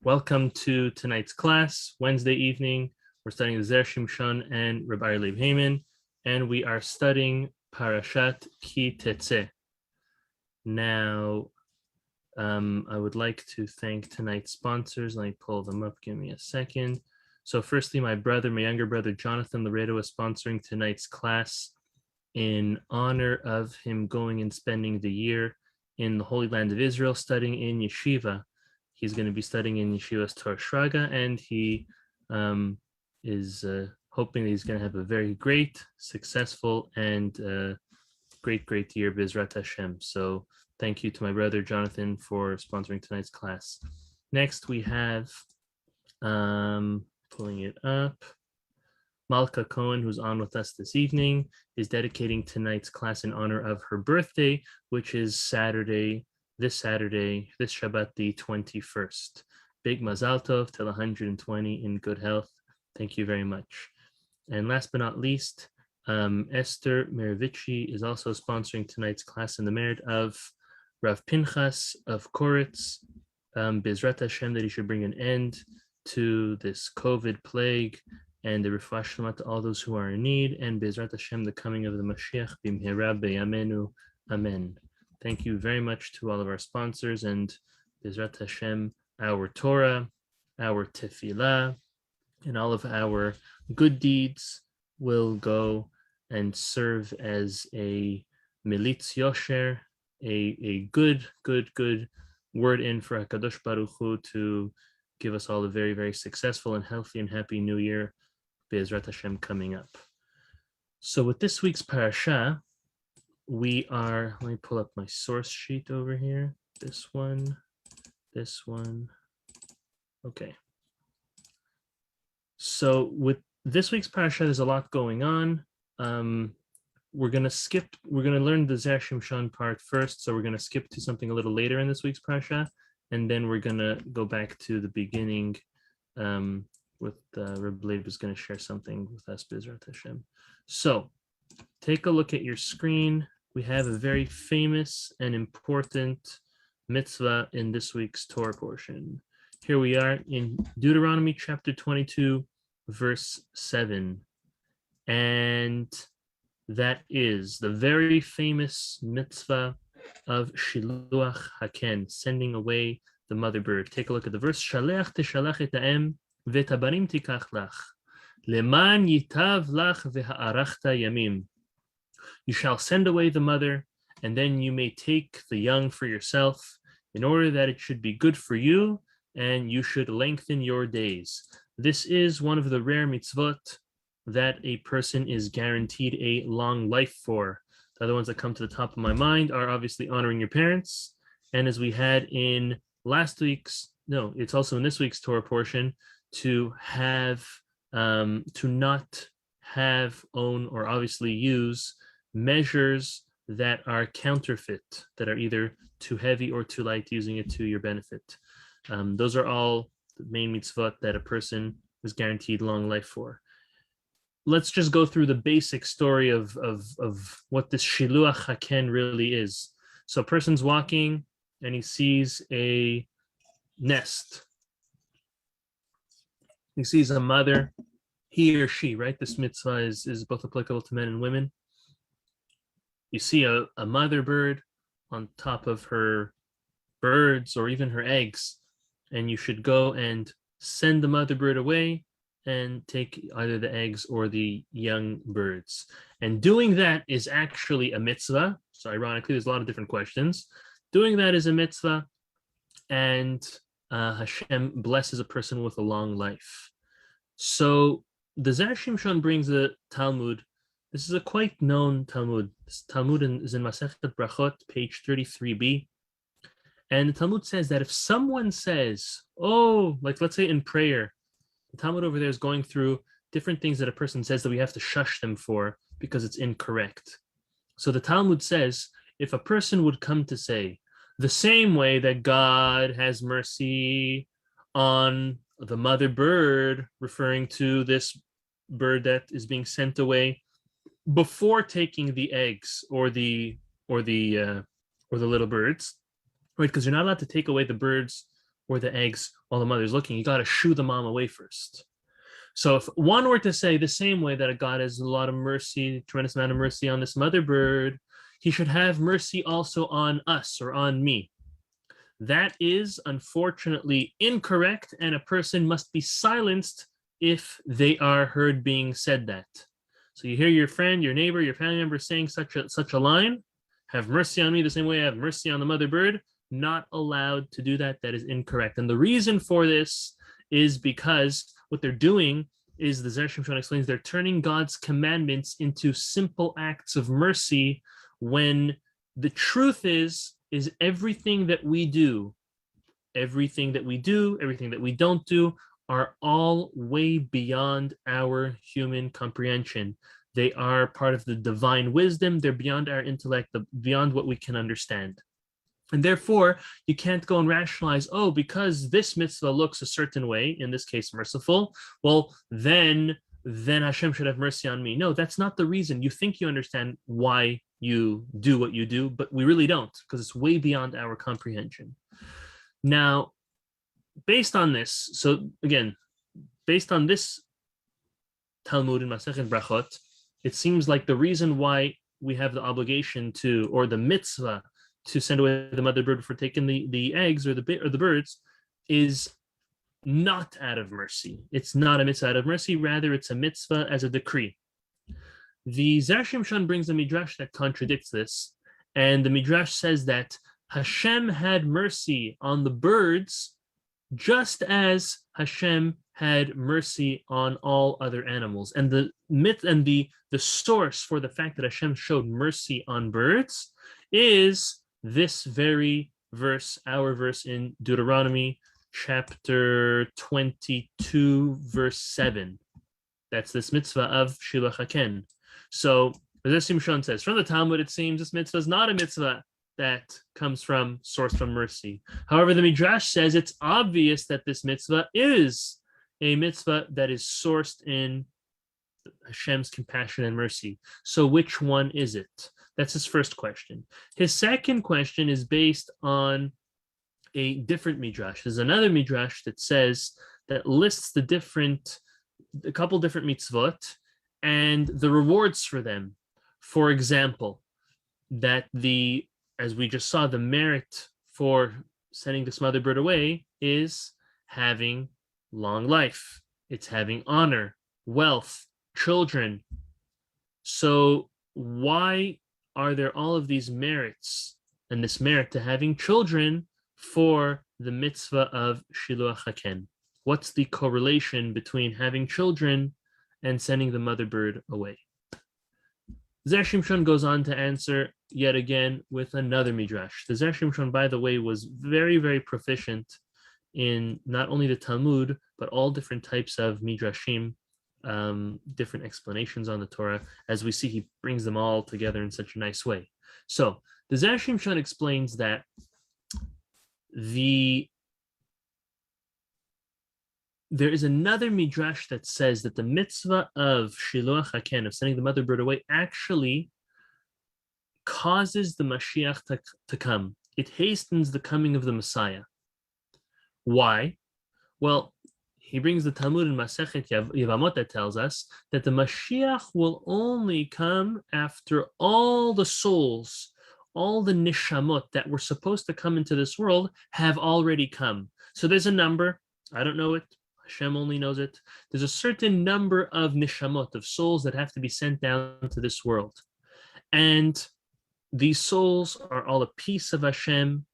Welcome to tonight's class, Wednesday evening. We're studying the Zera Shimshon and Rabbi Chaim Kanievski, and we are studying Parashat Ki Tetze. Now, I would like to thank tonight's sponsors. Let me pull them up. Give me a second. So firstly, my younger brother, Jonathan Laredo, is sponsoring tonight's class in honor of him going and spending the year in the Holy Land of Israel, studying in yeshiva. He's going to be studying in Yeshiva's Torah Shraga, and he is hoping that he's going to have a very great, successful, and great year, B'ezrat Hashem. So thank you to my brother Jonathan for sponsoring tonight's class. Next, we have, pulling it up, Malka Cohen, who's on with us this evening, is dedicating tonight's class in honor of her birthday, which is this Shabbat, the 21st. Big Mazal Tov, till 120 in good health. Thank you very much. And last but not least, Esther Meravici is also sponsoring tonight's class in the merit of Rav Pinchas of Koritz, B'ezrat Hashem, that he should bring an end to this COVID plague and the refuah shlema to all those who are in need, and B'ezrat Hashem, the coming of the Mashiach, b'mhera b'yamenu, amen. Thank you very much to all of our sponsors, and B'ezrat Hashem, our Torah, our tefillah, and all of our good deeds will go and serve as a militz yosher, a good word in for HaKadosh Baruch Hu to give us all a very successful and healthy and happy new year, B'ezrat Hashem, coming up. So with this week's parasha, let me pull up my source sheet over here. This one. Okay. So with this week's parasha, there's a lot going on. We're going to learn the Zera Shimshon part first. So we're going to skip to something a little later in this week's parasha. And then we're going to go back to the beginning with Rabbi Leib is going to share something with us, B'ezrat Hashem. So take a look at your screen. We have a very famous and important mitzvah in this week's Torah portion. Here we are in Deuteronomy chapter 22, verse 7. And that is the very famous mitzvah of Shiluach Haken, sending away the mother bird. Take a look at the verse. Shaleach teshalach et ha'em v'tabarim tikach lach leman yitav lach v'ha'arachta yamim. You shall send away the mother, and then you may take the young for yourself, in order that it should be good for you, and you should lengthen your days. This is one of the rare mitzvot that a person is guaranteed a long life for. The other ones that come to the top of my mind are obviously honoring your parents, and as we had in it's also in this week's Torah portion, to not have, own, or obviously use measures that are counterfeit, that are either too heavy or too light, using it to your benefit. Those are all the main mitzvot that a person is guaranteed long life for. Let's just go through the basic story of what this Shiluach Haken really is. So a person's walking and he sees a nest. He sees a mother, he or she, right? This mitzvah is both applicable to men and women. You see a mother bird on top of her birds or even her eggs, and you should go and send the mother bird away and take either the eggs or the young birds. And doing that is actually a mitzvah. So ironically, there's a lot of different questions. Doing that is a mitzvah, and Hashem blesses a person with a long life. So the Zera Shimshon brings a Talmud. This is a quite known Talmud. This Talmud is in Masechet Brachot, page 33b. And the Talmud says that if someone says, like let's say in prayer, the Talmud over there is going through different things that a person says that we have to shush them for because it's incorrect. So the Talmud says, if a person would come to say, the same way that God has mercy on the mother bird, referring to this bird that is being sent away before taking the eggs or the little birds, right? Because you're not allowed to take away the birds or the eggs while the mother's looking. You got to shoo the mom away first. So if one were to say the same way that God has a lot of mercy, tremendous amount of mercy on this mother bird, he should have mercy also on us or on me. That is unfortunately incorrect, and a person must be silenced if they are heard being said that. So you hear your friend, your neighbor, your family member saying such a line, have mercy on me the same way I have mercy on the mother bird. Not allowed to do that. That is incorrect. And the reason for this is because what they're doing is, the Zera Shimshon explains, they're turning God's commandments into simple acts of mercy, when the truth is everything that we do, everything that we don't do, are all way beyond our human comprehension. They are part of the divine wisdom. They're beyond our intellect, beyond what we can understand. And therefore, you can't go and rationalize, oh, because this mitzvah looks a certain way, in this case, merciful, well, then Hashem should have mercy on me. No, that's not the reason. You think you understand why you do what you do, but we really don't, because it's way beyond our comprehension. Now, based on this, so again, based on this Talmud in Masechet Brachot, it seems like the reason why we have the obligation to, or the mitzvah, to send away the mother bird for taking the eggs or the birds, is not out of mercy. It's not a mitzvah out of mercy, rather it's a mitzvah as a decree. The Zera Shimshon brings a midrash that contradicts this, and the midrash says that Hashem had mercy on the birds just as Hashem had mercy on all other animals. And the myth and the source for the fact that Hashem showed mercy on birds is this very verse, our verse in Deuteronomy chapter 22, verse 7. That's this mitzvah of Shiluach Haken. So, as Shimshon says, from the Talmud, it seems this mitzvah is not a mitzvah that comes from, sourced from mercy. However, the Midrash says it's obvious that this mitzvah is a mitzvah that is sourced in Hashem's compassion and mercy. So which one is it? That's his first question. His second question is based on a different Midrash. There's another Midrash that says, that lists a couple different mitzvot and the rewards for them. For example, that as we just saw, the merit for sending this mother bird away is having long life. It's having honor, wealth, children. So why are there all of these merits and this merit to having children for the mitzvah of Shiluach Haken? What's the correlation between having children and sending the mother bird away? Zera Shimshon goes on to answer yet again with another midrash. The Zera Shimshon, by the way, was very, very proficient in not only the Talmud, but all different types of midrashim, different explanations on the Torah. As we see, he brings them all together in such a nice way. So the Zera Shimshon explains that there is another midrash that says that the mitzvah of Shiluach Haken, of sending the mother bird away, actually causes the Mashiach to come. It hastens the coming of the Messiah. Why? Well, he brings the Talmud in Masechet Yevamot that tells us that the Mashiach will only come after all the souls, all the nishamot that were supposed to come into this world have already come. So there's a number, I don't know it, Hashem only knows it. There's a certain number of nishamot, of souls that have to be sent down to this world. And these souls are all a piece of Hashem,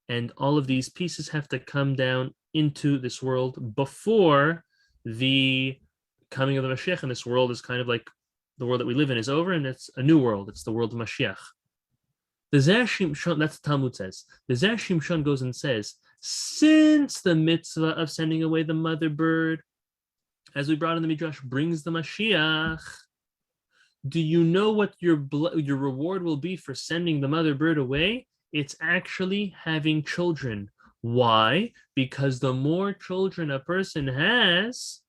and all of these pieces have to come down into this world before the coming of the Mashiach. And this world is kind of like the world that we live in is over, and it's a new world. It's the world of Mashiach. The Zera Shimshon, that's what Talmud says. The Zera Shimshon goes and says, since the mitzvah of sending away the mother bird, as we brought in the Midrash, brings the Mashiach, do you know what your reward will be for sending the mother bird away? It's actually having children. Why? Because the more children a person has,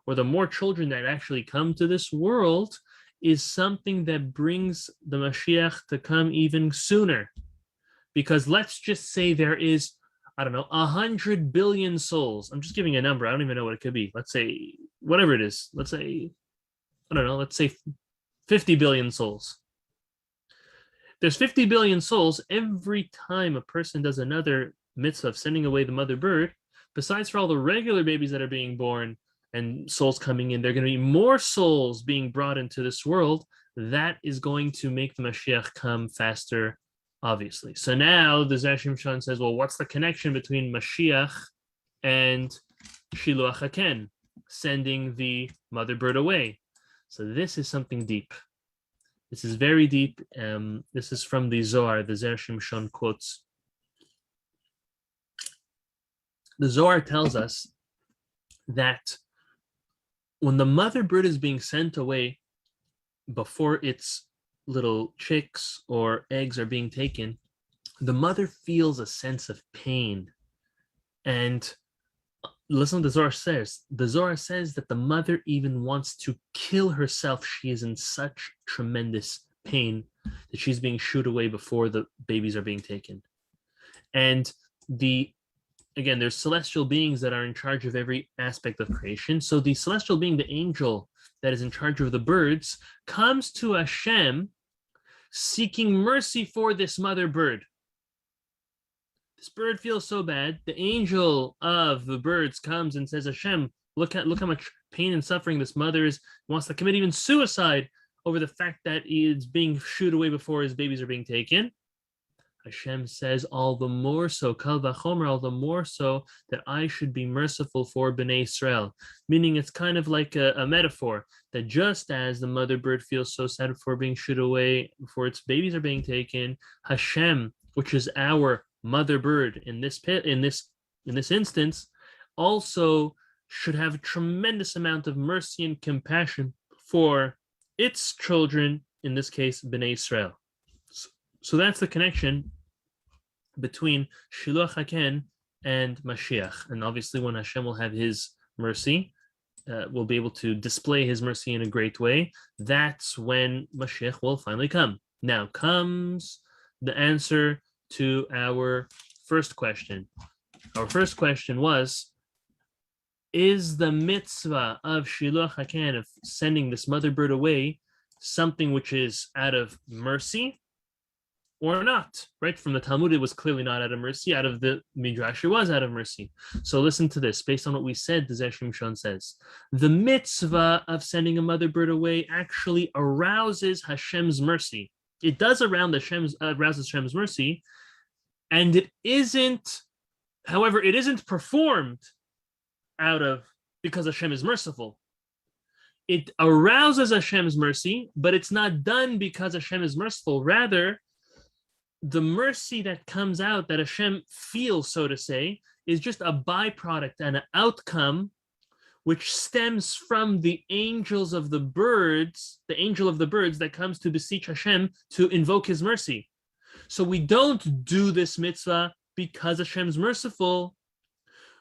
or the more children that actually come to this world, is something that brings the Mashiach to come even sooner. Because let's just say there is I don't know, 100 billion souls. I'm just giving a number. I don't even know what it could be. Let's say whatever it is. Let's say, I don't know, let's say 50 billion souls. There's 50 billion souls. Every time a person does another mitzvah of sending away the mother bird, besides for all the regular babies that are being born and souls coming in, there are going to be more souls being brought into this world. That is going to make the Mashiach come faster, obviously. So now the Zera Shimshon says, well, what's the connection between Mashiach and Shiluach HaKen, sending the mother bird away? So this is something deep. This is very deep. This is from the Zohar. The Zera Shimshon quotes. The Zohar tells us that when the mother bird is being sent away before its little chicks or eggs are being taken, the mother feels a sense of pain. And listen what the Zohar says. The Zohar says that the mother even wants to kill herself. She is in such tremendous pain that she's being shooed away before the babies are being taken. And again, there's celestial beings that are in charge of every aspect of creation. So the celestial being, the angel that is in charge of the birds, comes to Hashem seeking mercy for this mother bird. This bird feels so bad. The angel of the birds comes and says, Hashem, look how much pain and suffering this mother is, wants to commit even suicide over the fact that he's being shooed away before his babies are being taken. Hashem says, all the more so, kal vachomer, all the more so that I should be merciful for Bnei Israel. Meaning it's kind of like a metaphor that just as the mother bird feels so sad for being shooed away before its babies are being taken, Hashem, which is our mother bird in this instance, also should have a tremendous amount of mercy and compassion for its children, in this case, Bnei Israel. So that's the connection between Shiluach HaKen and Mashiach. And obviously when Hashem will have his mercy, will be able to display his mercy in a great way, that's when Mashiach will finally come. Now comes the answer to our first question. Our first question was, is the mitzvah of Shiluach HaKen, of sending this mother bird away, something which is out of mercy or not? Right? From the Talmud, it was clearly not out of mercy. Out of the Midrash, it was out of mercy. So listen to this. Based on what we said, the Zera Shimshon says, the mitzvah of sending a mother bird away actually arouses Hashem's mercy. It does arouse Hashem's mercy, and it isn't, however, it isn't performed because Hashem is merciful. It arouses Hashem's mercy, but it's not done because Hashem is merciful. Rather, the mercy that comes out, that Hashem feels, so to say, is just a byproduct and an outcome which stems from the angel of the birds that comes to beseech Hashem to invoke his mercy. So we don't do this mitzvah because Hashem's merciful.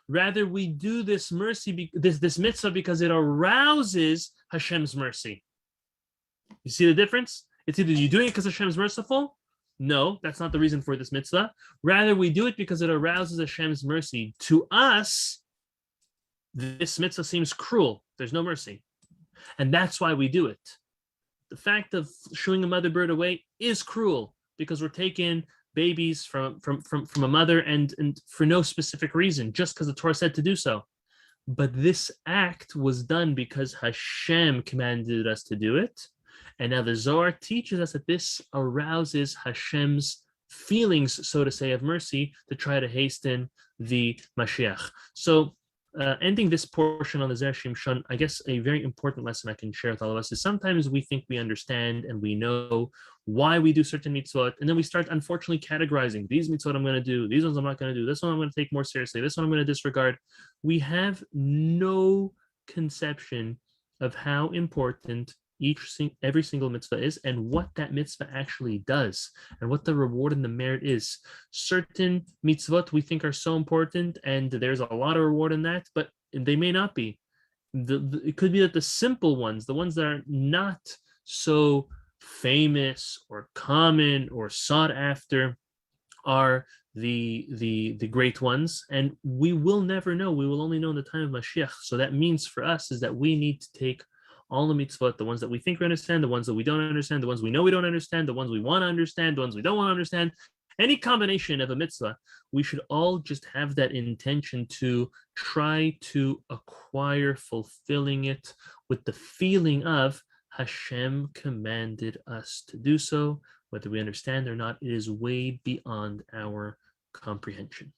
Rather, we do this mitzvah because it arouses Hashem's mercy. You see the difference? It's either you're doing it because Hashem's merciful. No, that's not the reason for this mitzvah. Rather, we do it because it arouses Hashem's mercy. To us, this mitzvah seems cruel. There's no mercy. And that's why we do it. The fact of shooing a mother bird away is cruel because we're taking babies from a mother and for no specific reason, just because the Torah said to do so. But this act was done because Hashem commanded us to do it. And now the Zohar teaches us that this arouses Hashem's feelings, so to say, of mercy to try to hasten the Mashiach. So ending this portion on the Zera Shimshon, I guess a very important lesson I can share with all of us is sometimes we think we understand and we know why we do certain mitzvot, and then we start unfortunately categorizing these mitzvot I'm going to do, these ones I'm not going to do, this one I'm going to take more seriously, this one I'm going to disregard. We have no conception of how important every single mitzvah is and what that mitzvah actually does and what the reward and the merit is. Certain mitzvot we think are so important and there's a lot of reward in that, but they may not be. It could be that the simple ones, the ones that are not so famous or common or sought after, are the great ones, and we will never know. We will only know in the time of Mashiach. So that means for us is that we need to take all the mitzvot, the ones that we think we understand, the ones that we don't understand, the ones we know we don't understand, the ones we want to understand, the ones we don't want to understand, any combination of a mitzvah, we should all just have that intention to try to acquire fulfilling it with the feeling of Hashem commanded us to do so. Whether we understand or not, it is way beyond our comprehension.